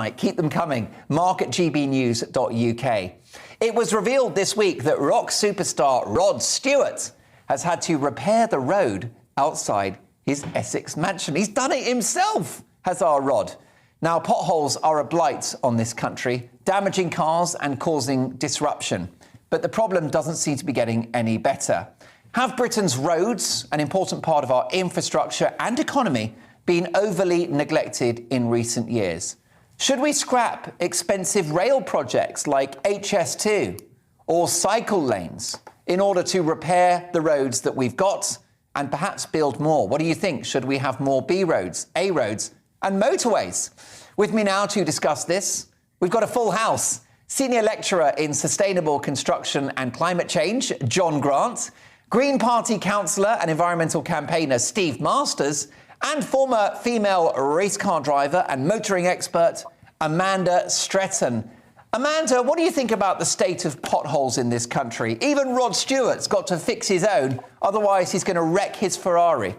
Right, keep them coming. Mark at gbnews.uk. It was revealed this week that rock superstar Rod Stewart has had to repair the road outside his Essex mansion. He's done it himself, has our Rod. Now, potholes are a blight on this country, damaging cars and causing disruption. But the problem doesn't seem to be getting any better. Have Britain's roads, an important part of our infrastructure and economy, been overly neglected in recent years? Should we scrap expensive rail projects like HS2 or cycle lanes in order to repair the roads that we've got and perhaps build more? What do you think? Should we have more B roads, A roads and motorways? With me now to discuss this, we've got a full house. Senior lecturer in sustainable construction and climate change, John Grant, Green Party councillor and environmental campaigner Steve Masters, and former female race car driver and motoring expert Amanda Stretton. Amanda, what do you think about the state of potholes in this country? Even Rod Stewart's got to fix his own, otherwise he's going to wreck his Ferrari.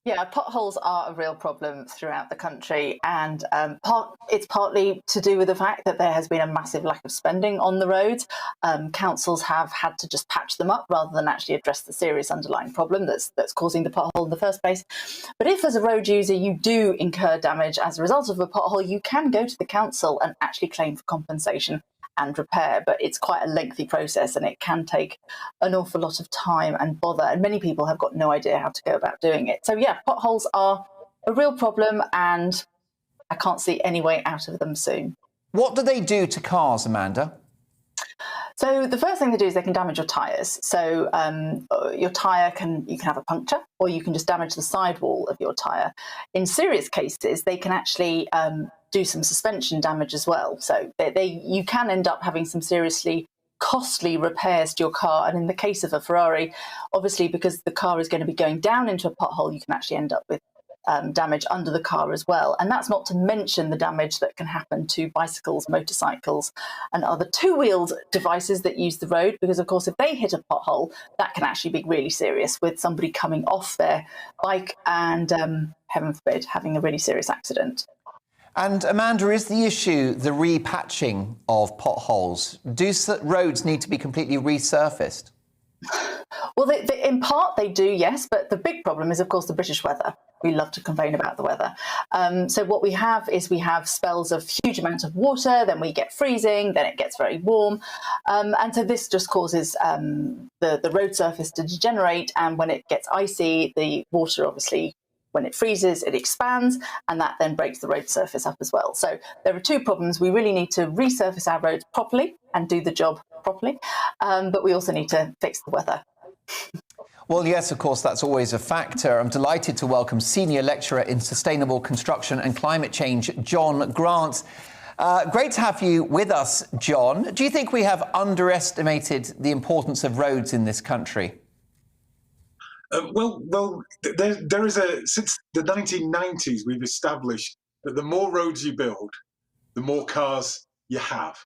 Yeah, potholes are a real problem throughout the country, and it's partly to do with the fact that there has been a massive lack of spending on the roads. Councils have had to just patch them up rather than actually address the serious underlying problem that's causing the pothole in the first place. But if, as a road user, you do incur damage as a result of a pothole, you can go to the council and actually claim for compensation and repair, but it's quite a lengthy process and it can take an awful lot of time and bother, and many people have got no idea how to go about doing it. So yeah, potholes are a real problem and I can't see any way out of them soon. What do they do to cars, Amanda? So the first thing they do is they can damage your tyres. So your tyre you can have a puncture, or you can just damage the sidewall of your tyre. In serious cases, they can actually do some suspension damage as well. So you can end up having some seriously costly repairs to your car. And in the case of a Ferrari, obviously, because the car is going to be going down into a pothole, you can actually end up with damage under the car as well. And that's not to mention the damage that can happen to bicycles, motorcycles and other two-wheeled devices that use the road, because of course if they hit a pothole, that can actually be really serious, with somebody coming off their bike and heaven forbid having a really serious accident. And Amanda, is the issue the repatching of potholes? Do roads need to be completely resurfaced? Well, in part they do, yes, but the big problem is, of course, the British weather. We love to complain about the weather. So what we have is we have spells of huge amount of water, then we get freezing, then it gets very warm. And so this just causes the road surface to degenerate. And when it gets icy, the water obviously, when it freezes, it expands, and that then breaks the road surface up as well. So there are two problems. We really need to resurface our roads properly and do the job properly, but we also need to fix the weather. Well, yes, of course, that's always a factor. I'm delighted to welcome Senior Lecturer in Sustainable Construction and Climate Change, John Grant. Great to have you with us, John. Do you think we have underestimated the importance of roads in this country? Well, there is since the 1990s, we've established that the more roads you build, the more cars you have.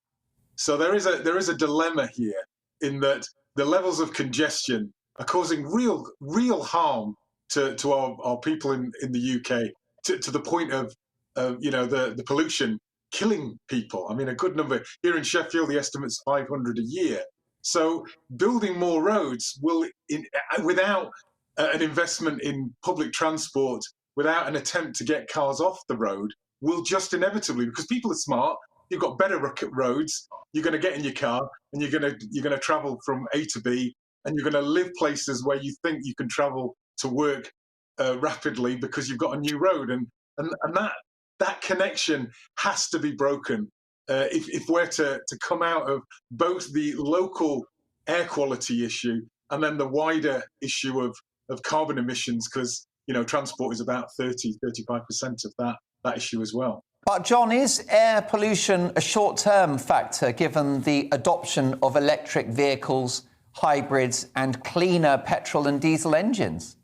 So there is a dilemma here in that the levels of congestion are causing real harm to our people in the UK, to the point of the pollution killing people. I mean, a good number here in Sheffield, the estimate's 500 a year. So building more roads will, without an investment in public transport, without an attempt to get cars off the road, will just inevitably, because people are smart, you've got better roads, you're going to get in your car and you're going to travel from A to B, and you're going to live places where you think you can travel to work rapidly because you've got a new road, and that connection has to be broken if we're to come out of both the local air quality issue and then the wider issue of carbon emissions, because transport is about 35% of that issue as well. But John, is air pollution a short-term factor given the adoption of electric vehicles, hybrids and cleaner petrol and diesel engines?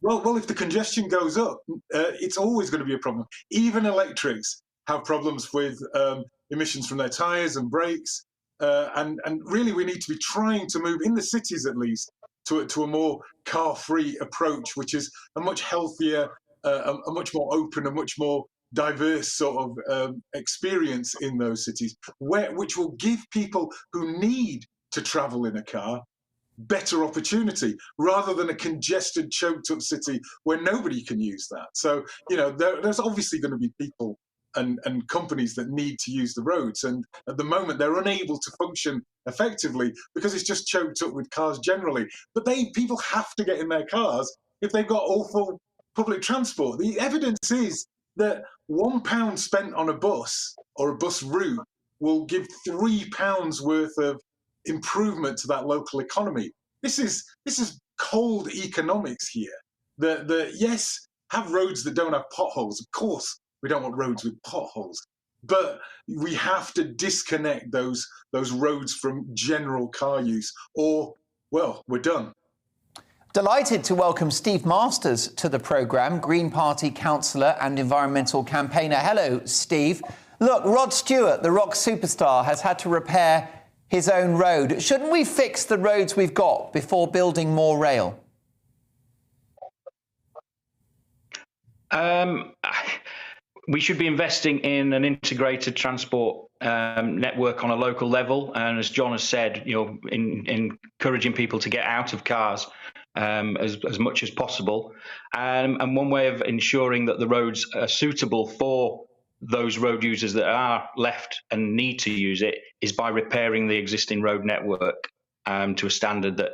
Well, if the congestion goes up, it's always going to be a problem. Even electrics have problems with emissions from their tyres and brakes. And really, we need to be trying to move, in the cities at least, to a more car-free approach, which is a much healthier, a much more open, a much more diverse sort of experience in those cities, which will give people who need to travel in a car better opportunity, rather than a congested, choked up city where nobody can use that. So, there's obviously going to be people and companies that need to use the roads, and at the moment they're unable to function effectively because it's just choked up with cars generally. But people have to get in their cars if they've got awful public transport. The evidence is that £1 spent on a bus or a bus route will give £3 worth of improvement to that local economy. This is cold economics here. Yes, have roads that don't have potholes. Of course, we don't want roads with potholes, but we have to disconnect those roads from general car use, or, well, we're done. Delighted to welcome Steve Masters to the programme, Green Party councillor and environmental campaigner. Hello, Steve. Look, Rod Stewart, the rock superstar, has had to repair his own road. Shouldn't we fix the roads we've got before building more rail? We should be investing in an integrated transport network on a local level, and as John has said, in encouraging people to get out of cars as much as possible. And one way of ensuring that the roads are suitable for those road users that are left and need to use it is by repairing the existing road network to a standard that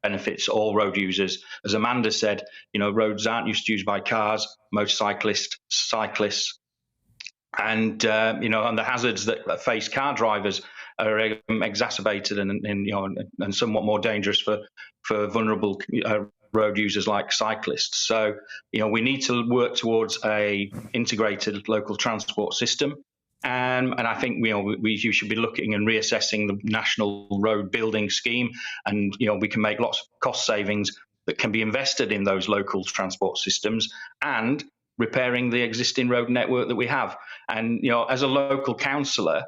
benefits all road users. As Amanda said, roads aren't used by cars, motorcyclists, cyclists, and and the hazards that face car drivers are exacerbated and somewhat more dangerous for vulnerable road users like cyclists. So, we need to work towards a integrated local transport system. And I think we should be looking and reassessing the national road building scheme, and we can make lots of cost savings that can be invested in those local transport systems and repairing the existing road network that we have. And as a local councillor,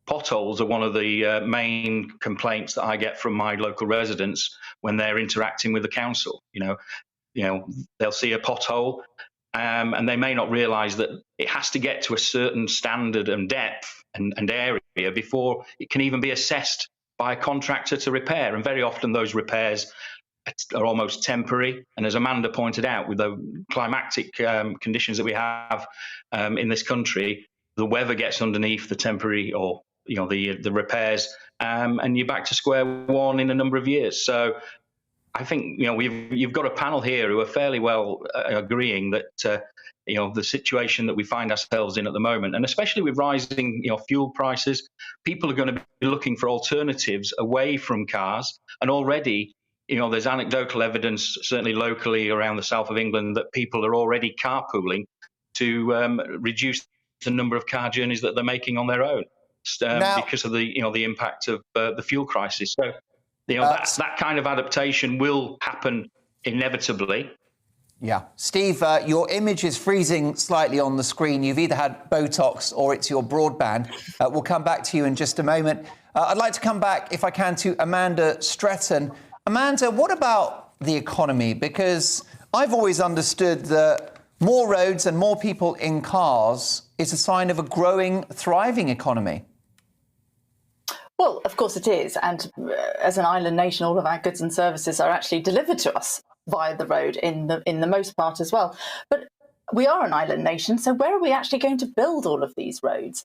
potholes are one of the main complaints that I get from my local residents when they're interacting with the council. They'll see a pothole, and they may not realise that it has to get to a certain standard and depth and area before it can even be assessed by a contractor to repair. And very often those repairs are almost temporary. And as Amanda pointed out, with the climatic conditions that we have in this country, the weather gets underneath the temporary or the repairs, and you're back to square one in a number of years. So I think you've got a panel here who are fairly well agreeing that the situation that we find ourselves in at the moment, and especially with rising fuel prices, people are going to be looking for alternatives away from cars. And already there's anecdotal evidence, certainly locally around the south of England, that people are already carpooling to reduce the number of car journeys that they're making on their own because of the impact of the fuel crisis. So that kind of adaptation will happen inevitably. Yeah. Steve, your image is freezing slightly on the screen. You've either had Botox or it's your broadband. We'll come back to you in just a moment. I'd like to come back, if I can, to Amanda Stretton. Amanda, what about the economy? Because I've always understood that more roads and more people in cars is a sign of a growing, thriving economy. Well, of course it is. And as an island nation, all of our goods and services are actually delivered to us via the road in the most part as well. But we are an island nation, so where are we actually going to build all of these roads?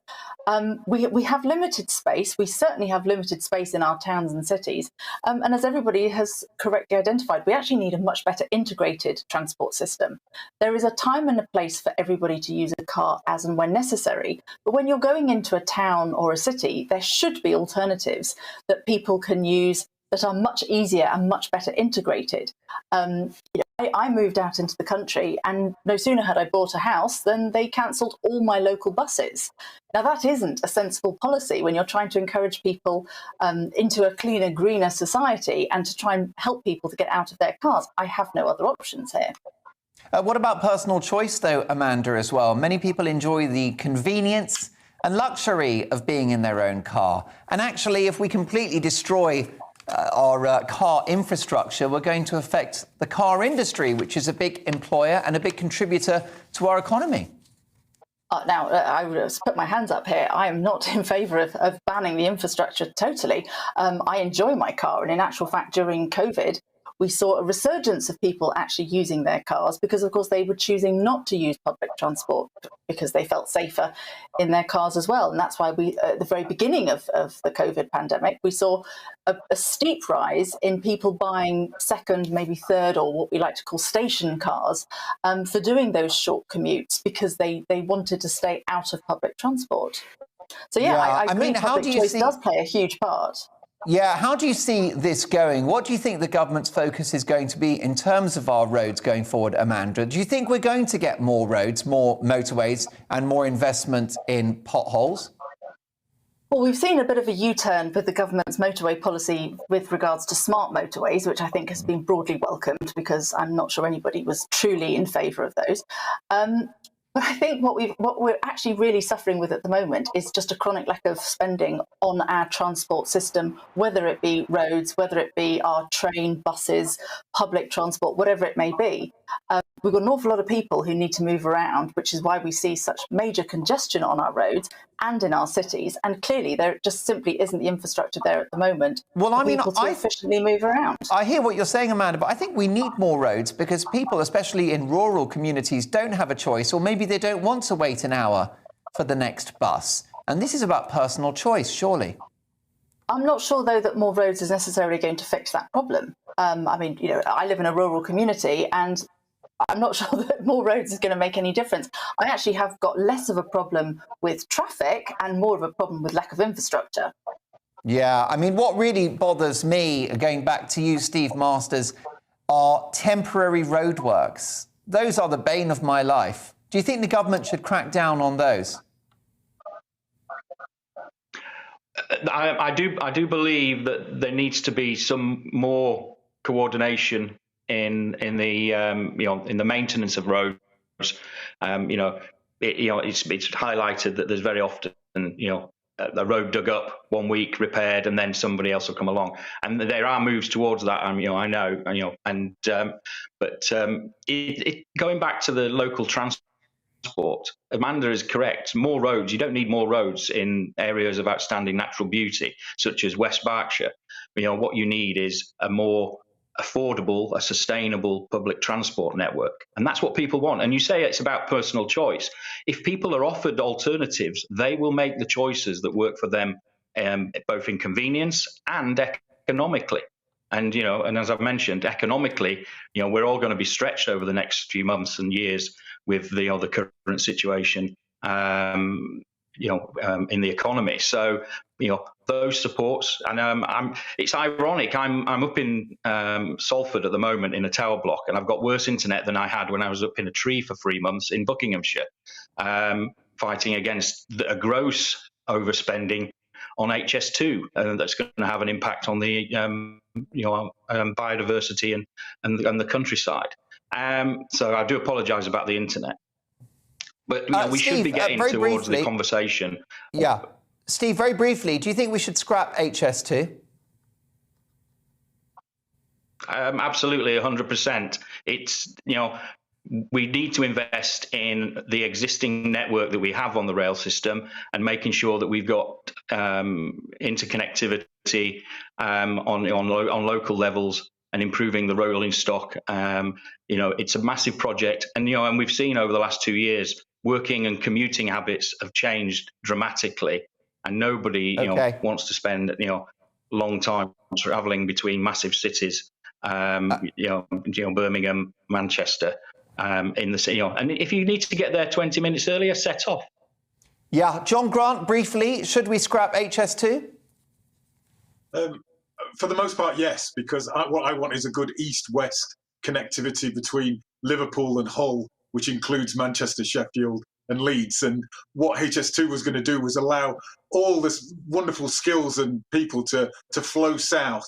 We have limited space. We certainly have limited space in our towns and cities. And as everybody has correctly identified, we actually need a much better integrated transport system. There is a time and a place for everybody to use a car as and when necessary. But when you're going into a town or a city, there should be alternatives that people can use that are much easier and much better integrated. I moved out into the country, and no sooner had I bought a house than they cancelled all my local buses. Now, that isn't a sensible policy when you're trying to encourage people into a cleaner, greener society and to try and help people to get out of their cars. I have no other options here. What about personal choice, though, Amanda, as well? Many people enjoy the convenience and luxury of being in their own car. And actually, if we completely destroy our car infrastructure, we're going to affect the car industry, which is a big employer and a big contributor to our economy. I would put my hands up here. I am not in favour of banning the infrastructure totally. I enjoy my car, and in actual fact, during COVID, we saw a resurgence of people actually using their cars because, of course, they were choosing not to use public transport because they felt safer in their cars as well. And that's why we, at the very beginning of the COVID pandemic, we saw a steep rise in people buying second, maybe third, or what we like to call station cars for doing those short commutes because they wanted to stay out of public transport. So, I agree, public choice does play a huge part. Yeah, how do you see this going? What do you think the government's focus is going to be in terms of our roads going forward, Amanda? Do you think we're going to get more roads, more motorways and more investment in potholes? Well, we've seen a bit of a U-turn with the government's motorway policy with regards to smart motorways, which I think has been broadly welcomed because I'm not sure anybody was truly in favour of those. But I think what we're actually really suffering with at the moment is just a chronic lack of spending on our transport system, whether it be roads, whether it be our train, buses, public transport, whatever it may be. We've got an awful lot of people who need to move around, which is why we see such major congestion on our roads and in our cities. And clearly, there just simply isn't the infrastructure there at the moment for people to efficiently move around. I hear what you're saying, Amanda, but I think we need more roads because people, especially in rural communities, don't have a choice, or maybe they don't want to wait an hour for the next bus. And this is about personal choice, surely. I'm not sure, though, that more roads is necessarily going to fix that problem. I mean, I live in a rural community and I'm not sure that more roads is going to make any difference. I actually have got less of a problem with traffic and more of a problem with lack of infrastructure. Yeah, I mean, what really bothers me, going back to you, Steve Masters, are temporary roadworks. Those are the bane of my life. Do you think the government should crack down on those? I do believe that there needs to be some more coordination in the maintenance of roads. It's highlighted that there's very often a road dug up one week, repaired, and then somebody else will come along. And there are moves towards that. I know. But going back to the local transport, Amanda is correct. More roads. You don't need more roads in areas of outstanding natural beauty, such as West Berkshire. What you need is a more affordable, a sustainable public transport network. And that's what people want. And you say it's about personal choice. If people are offered alternatives, they will make the choices that work for them, both in convenience and economically. And, and as I've mentioned, economically, we're all going to be stretched over the next few months and years with the current situation, in the economy. So, those supports, and it's ironic. I'm up in Salford at the moment in a tower block, and I've got worse internet than I had when I was up in a tree for 3 months in Buckinghamshire, fighting against a gross overspending on HS2, that's going to have an impact on the biodiversity and the countryside. So I do apologise about the internet, but we Steve, should be getting towards the conversation. Yeah. Steve, very briefly, do you think we should scrap HS2? Absolutely, 100%. It's, we need to invest in the existing network that we have on the rail system and making sure that we've got interconnectivity on local levels and improving the rolling stock. It's a massive project, and and we've seen over the last 2 years, working and commuting habits have changed dramatically. And nobody wants to spend long time travelling between massive cities, Birmingham, Manchester, in the city. And if you need to get there 20 minutes earlier, set off. Yeah, John Grant, briefly, should we scrap HS2? For the most part, yes, because what I want is a good east-west connectivity between Liverpool and Hull, which includes Manchester, Sheffield, and Leeds. And what HS2 was going to do was allow all this wonderful skills and people to flow south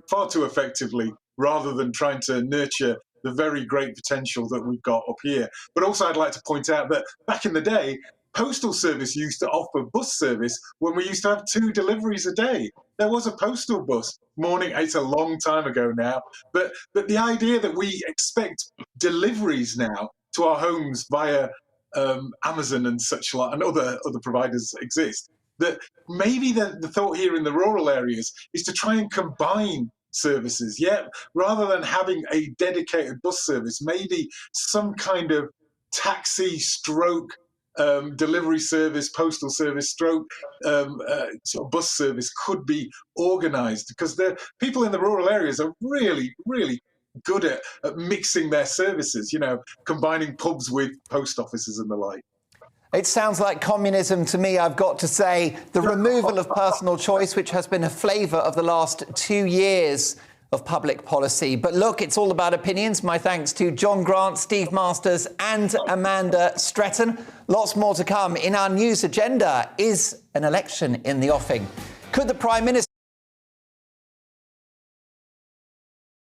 far too effectively, rather than trying to nurture the very great potential that we've got up here. But also I'd like to point out that back in the day, Postal Service used to offer bus service when we used to have 2 deliveries a day. There was a postal bus morning. It's a long time ago now. But the idea that we expect deliveries now to our homes via Amazon and such like, and other providers exist, that maybe the thought here in the rural areas is to try and combine services. Rather than having a dedicated bus service, maybe some kind of taxi stroke delivery service, postal service stroke sort of bus service could be organised, because the people in the rural areas are really, really good at mixing their services, combining pubs with post offices and the like. It sounds like communism to me, I've got to say. The removal of personal choice, which has been a flavour of the last 2 years of public policy. But look, it's all about opinions. My thanks to John Grant, Steve Masters and Amanda Stretton. Lots more to come. In our news agenda, is an election in the offing? Could the Prime Minister